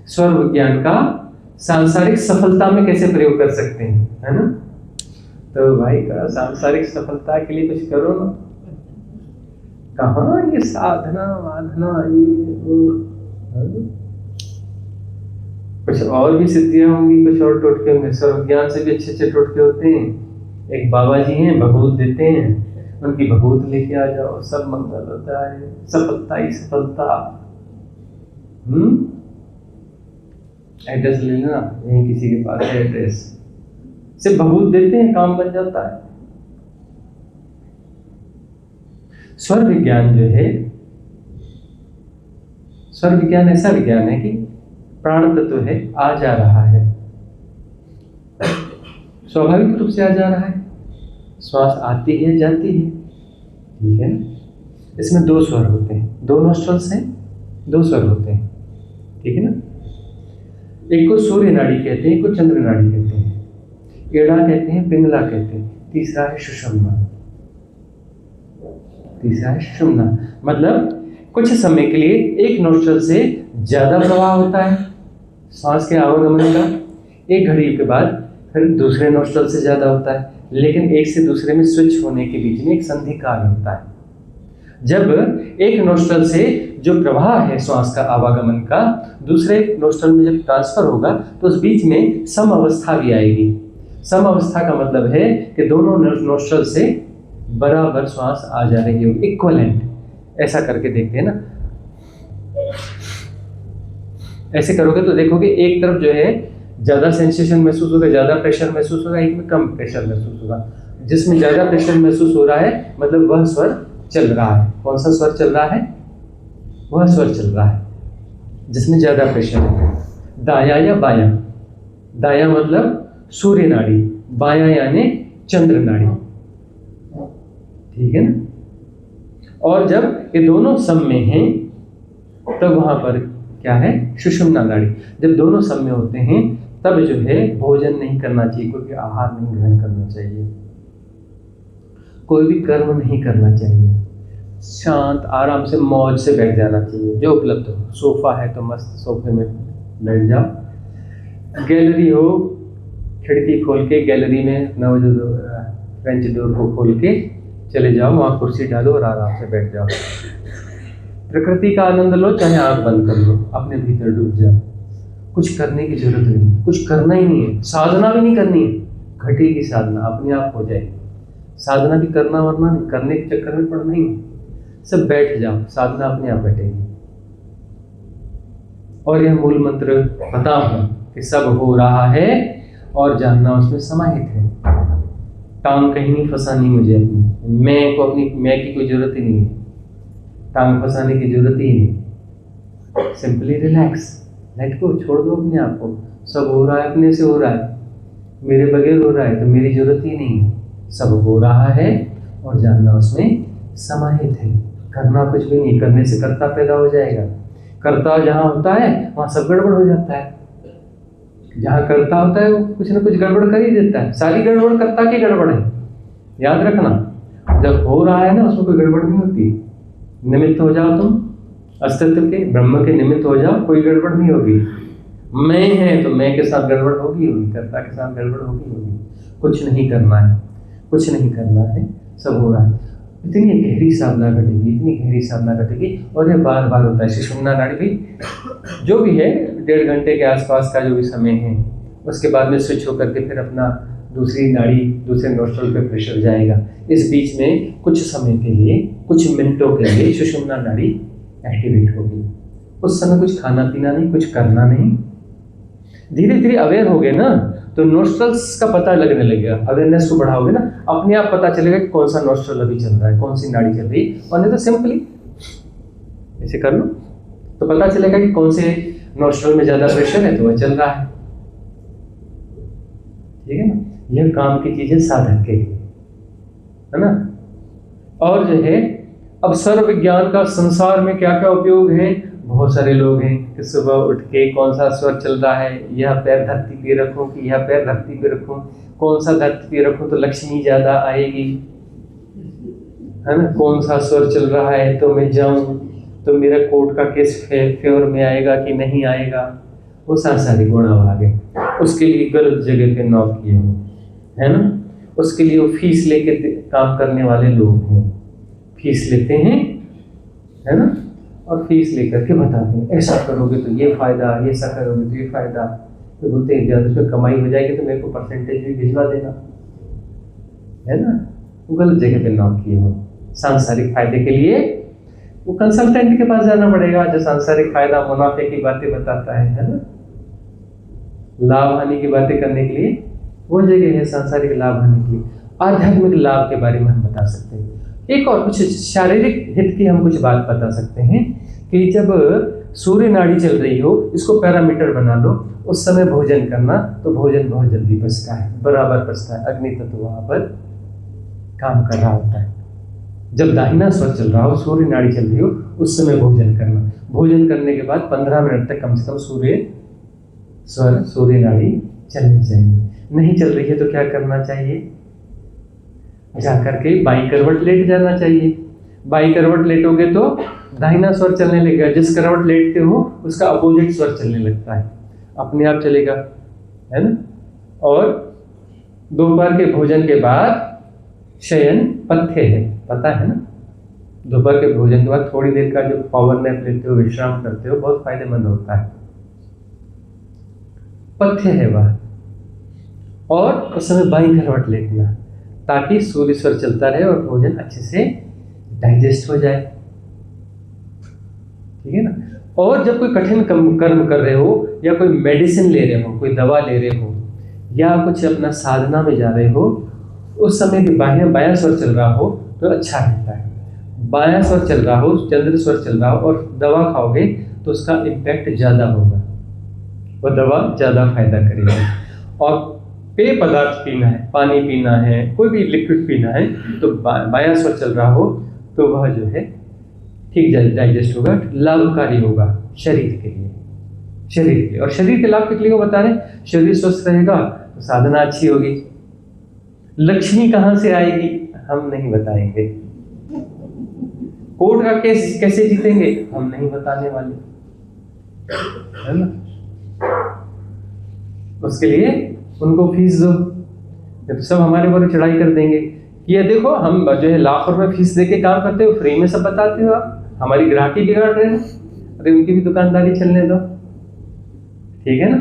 स्वर विज्ञान का सांसारिक सफलता में कैसे प्रयोग कर सकते हैं, है ना। तो भाई का सांसारिक सफलता के लिए कुछ करो ना। कहाँ ये साधना वाधना ये वो, कुछ और भी सिद्धियां होंगी, कुछ और टोटके होंगे। स्वर विज्ञान से भी अच्छे अच्छे टोटके होते हैं। एक बाबा जी हैं, भभूत देते हैं, उनकी भभूत लेके आ जाओ, सब मंगल होता है, सफलता ही सफलता। एड्रेस ले लेना, यहीं किसी के पास है एड्रेस, सिर्फ भभूत देते हैं, काम बन जाता है। स्वर विज्ञान जो है, स्वर विज्ञान ऐसा विज्ञान है कि प्राण तत्व है, आ जा रहा है, स्वाभाविक रूप से आ जा रहा है। श्वास आती है जाती है, ठीक है। इसमें दो स्वर होते हैं, दो नोस्ट्रल्स हैं, दो स्वर होते हैं, ठीक है ना। एक को सूर्य नाड़ी कहते हैं, एक को चंद्र नाड़ी कहते हैं, एड़ा कहते हैं, पिंगला कहते हैं, तीसरा है सुषुम्ना। तीसरा है सुषुम्ना, मतलब कुछ समय के लिए एक नोस्ट्रल से ज्यादा प्रवाह होता है सांस के आवागमन का, एक घड़ी के बाद फिर दूसरे नोस्ट्रल से ज्यादा होता है, लेकिन एक से दूसरे में स्विच होने के बीच में एक संधि काल होता है। जब एक नोस्ट्रल से जो प्रवाह है श्वास का आवागमन का दूसरे नोस्ट्रल में जब ट्रांसफर होगा तो उस बीच में सम अवस्था भी आएगी। सम अवस्था का मतलब है कि दोनों नोस्ट्रल से बराबर श्वास आ जा रही हो, इक्वलेंट। ऐसा करके देखते हैं ना, ऐसे करोगे तो देखोगे एक तरफ जो है ज्यादा सेंसेशन महसूस होगा, ज्यादा प्रेशर महसूस होगा, एक में कम प्रेशर महसूस होगा। जिसमें ज्यादा प्रेशर महसूस हो रहा है मतलब वह स्वर चल रहा है। कौन सा स्वर चल रहा है? वह स्वर चल रहा है जिसमें ज्यादा प्रेशर है। दाया या बाया, दाया मतलब सूर्य नाड़ी, बाया यानी चंद्र नाड़ी, ठीक है ना। और जब ये दोनों सम में हैं तब वहां पर क्या है? सुषुम्ना नाड़ी। जब दोनों सम में होते हैं तब जो है भोजन नहीं करना चाहिए, कोई भी आहार नहीं ग्रहण करना चाहिए, कोई भी कर्म नहीं करना चाहिए, शांत आराम से मौज से बैठ जाना चाहिए जो उपलब्ध हो। सोफा है तो मस्त सोफे में बैठ जाओ, गैलरी हो खिड़की खोल के गैलरी में न जो फ्रेंच डोर को खोल के चले जाओ, वहाँ कुर्सी डालो और आराम से बैठ जाओ, प्रकृति का आनंद लो, चाहे आंख बंद कर लो, अपने भीतर डूब जाओ। कुछ करने की जरूरत नहीं, कुछ करना ही नहीं है, साधना भी नहीं करनी है, घटेगी साधना, अपने आप हो जाएगी। साधना भी करना वरना नहीं, करने के चक्कर में पड़ना ही नहीं, सब बैठ जाओ, साधना अपने आप बैठेगी। और यह मूल मंत्र बताओ कि सब हो रहा है और जानना उसमें समाहित है। टांग कहीं नहीं फंसानी मुझे अपनी, मैं को अपनी मैं की कोई जरूरत ही नहीं है, टांग फंसाने की जरूरत ही नहीं। सिंपली रिलैक्स, लेट गो, छोड़ दो अपने आप को। सब हो रहा है, अपने से हो रहा है, मेरे बगैर हो रहा है तो मेरी जरूरत ही नहीं है। सब हो रहा है और जानना उसमें समाहित है। करना कुछ भी नहीं, करने से कर्ता पैदा हो जाएगा। कर्ता जहाँ होता है वहाँ सब गड़बड़ हो जाता है। जहाँ कर्ता होता है वो कुछ ना कुछ गड़बड़ कर ही देता है। सारी गड़बड़ कर्ता की गड़बड़ है, याद रखना। जब हो रहा है ना उसमें कोई गड़बड़ नहीं होती। निमित्त हो जाओ तुम, अस्तित्व के ब्रह्म के निमित्त हो जाओ, कोई गड़बड़ नहीं होगी। मैं है तो मैं के साथ गड़बड़ होगी, कर्ता के साथ गड़बड़ होगी। कुछ नहीं करना है, कुछ नहीं करना है, सब हो रहा है। इतनी गहरी साधना घटेगी, इतनी गहरी साधना घटेगी, और ये बार बार होता है। सुषुम्ना नाड़ी भी जो भी है 1.5 घंटे के आसपास का जो भी समय है, उसके बाद में स्विच होकर के फिर अपना दूसरी नाड़ी दूसरे नोस्ट्रल पे प्रेशर जाएगा। इस बीच में कुछ समय के लिए, कुछ मिनटों के लिए सुषुम्ना नाड़ी एक्टिवेट होगी। उस समय कुछ खाना पीना नहीं, कुछ करना नहीं। धीरे धीरे अवेयर हो गए ना तो नोस्ट्रल्स का पता लगने लगेगा। अवेयरनेस को बढ़ाओगे ना, अपने आप पता चलेगा कि कौन सा नोस्ट्रल अभी चल रहा है, कौन सी नाड़ी चल रही है। और नहीं तो सिंपली ऐसे कर लो तो पता चलेगा कि कौन से नोस्ट्रल में ज्यादा प्रेशर है तो वह चल रहा है, ठीक है ना। यह काम की चीजें साधक के लिए है ना। और जो है अब सर्व विज्ञान का संसार में क्या क्या उपयोग है। बहुत सारे लोग हैं कि सुबह उठ के कौन सा स्वर चल रहा है, यह पैर धरती पे रखूं कि यह पैर धरती पे रखूं, कौन सा धरती पे रखूं तो लक्ष्मी ज्यादा आएगी, है ना। कौन सा स्वर चल रहा है तो मैं जाऊं तो मेरा कोर्ट का केस फेवर में आएगा कि नहीं आएगा। वो सांसारिक गुण भाग है, उसके लिए गलत जगह पे नौक किए हो, है ना, उसके लिए वो फीस लेके काम करने वाले लोग हैं, फीस लेते हैं, है ना, और फीस लेकर के बताते हैं ऐसा करोगे तो ये फायदा, ऐसा करोगे तो ये फायदा, तो बोलते हैं जब उसमें कमाई हो जाएगी तो मेरे को परसेंटेज भी भिजवा देना, है ना। वो गलत जगह पे नौक किए हो, सांसारिक फायदे के लिए वो कंसल्टेंट के पास जाना पड़ेगा जो सांसारिक फायदा मुनाफे की बातें बताता है ना, लाभ हानि की बातें करने के लिए वो जगह है सांसारिक लाभ हानि के लिए। आध्यात्मिक लाभ के बारे में हम बता सकते हैं। एक और कुछ शारीरिक हित की हम कुछ बात बता सकते हैं कि जब सूर्य नाड़ी चल रही हो, इसको पैरामीटर बना लो, उस समय भोजन करना तो भोजन बहुत जल्दी पचता है, बराबर पचता है, अग्नि तत्व वहां पर काम कर रहा होता है। जब दाहिना स्वर चल रहा हो, सूर्य नाड़ी चल रही हो, उस समय भोजन करना। भोजन करने के बाद 15 मिनट तक कम से कम सूर्य नाड़ी चलनी चाहिए। नहीं चल रही है तो क्या करना चाहिए, जाकर के बाई करवट लेट जाना चाहिए। बाई करवट लेटोगे तो दाहिना स्वर चलने लगेगा, जिस करवट लेटते हो उसका अपोजिट स्वर चलने लगता है, अपने आप चलेगा, है ना। और दोपहर के भोजन के बाद शयन पथ्य है, पता है ना। दोपहर के भोजन के बाद थोड़ी देर का जो पावर नैप लेते हो, विश्राम करते हो, बहुत फायदेमंद होता है, पथ्य है वह। और उस समय बाईं करवट लेटना ताकि सूर्य स्वर चलता रहे और भोजन अच्छे से डाइजेस्ट हो जाए, ठीक है ना। और जब कोई कठिन कर्म कर रहे हो या कोई मेडिसिन ले रहे हो, कोई दवा ले रहे हो या कुछ अपना साधना में जा रहे हो, उस समय भी बायां स्वर चल रहा हो तो अच्छा रहता है। बायां स्वर चल रहा हो, चंद्र स्वर चल रहा हो और दवा खाओगे तो उसका इम्पैक्ट ज़्यादा होगा, वह दवा ज़्यादा फायदा करेगी। और पेय पदार्थ पीना है, पानी पीना है, कोई भी लिक्विड पीना है तो बायां स्वर चल रहा हो तो वह जो है ठीक डाइजेस्ट होगा, लाभकारी होगा शरीर के लिए, और शरीर के लाभ के लिए वो बता रहे, शरीर स्वस्थ रहेगा तो साधना अच्छी होगी। लक्ष्मी कहाँ से आएगी हम नहीं बताएंगे, कोर्ट का केस कैसे जीतेंगे हम नहीं बताने वाले, है ना। उसके लिए उनको फीस दो, तो सब हमारे ऊपर चढ़ाई कर देंगे कि ये देखो हम जो है लाख रुपए फीस देके काम करते हो, फ्री में सब बताते हो, आप हमारी ग्राहकी बिगाड़ रहे हो, अरे उनकी भी दुकानदारी चलने दो, ठीक है ना।